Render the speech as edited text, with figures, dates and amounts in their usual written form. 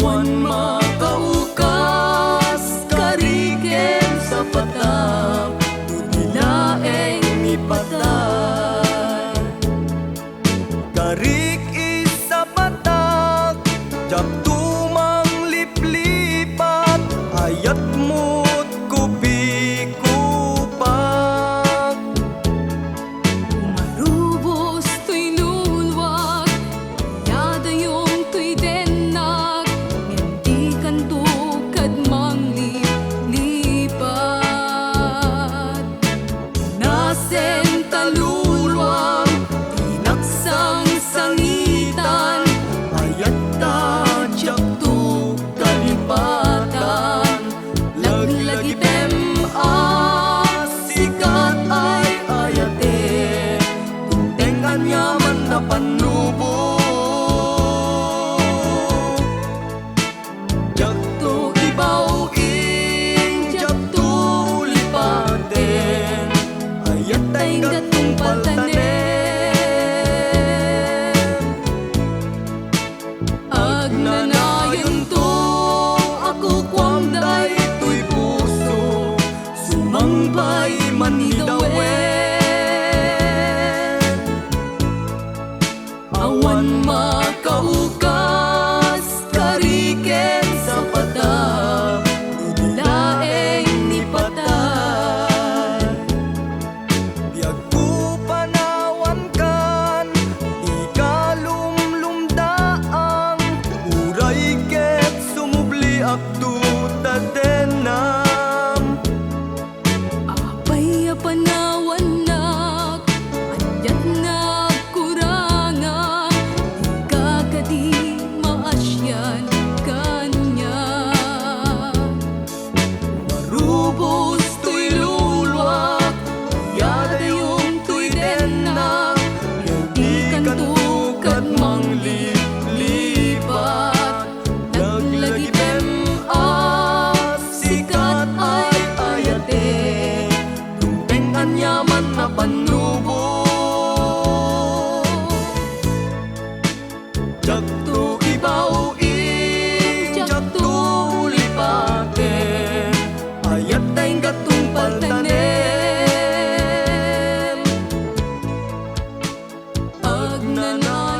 awan makaukas, kariken sa patag, nilaeng ni patay. Karik isa patag, jak tumang liplipat, ayat mo't kupikupak. Umarubos to'y lulwag, yada yung to'y denag, hindi kantukad mang lipat. Nasen talulwag, tinaksang sangitan, ayat tadyak to kalipatan. Laglagitem sikat ay ayate, tuntengan yaman na panubo. Jak to ibawin, jak to lipaten, ayat ay gatong paltanen. Agnanayon to ako kwamday to'y puso, sumangbay manidawen. Awan makaukas, kariken sa patag, nilaeng ni patay. Biag ko panawan kan, ikalumlumdaang, uray ket sumubli akto tadenam. Apay apanawanak, anyat nagkuranga, di kagadi maasyan kanya. Marubos to'y lulwak, yada yung to'y denag, hindi kantukad mang lipat. Laglagitem sikat ay ayate, tuntengan yaman na panubo. Jak to ibawin, jak to lipaten, ayat ay gatong paltanen. Agnanayon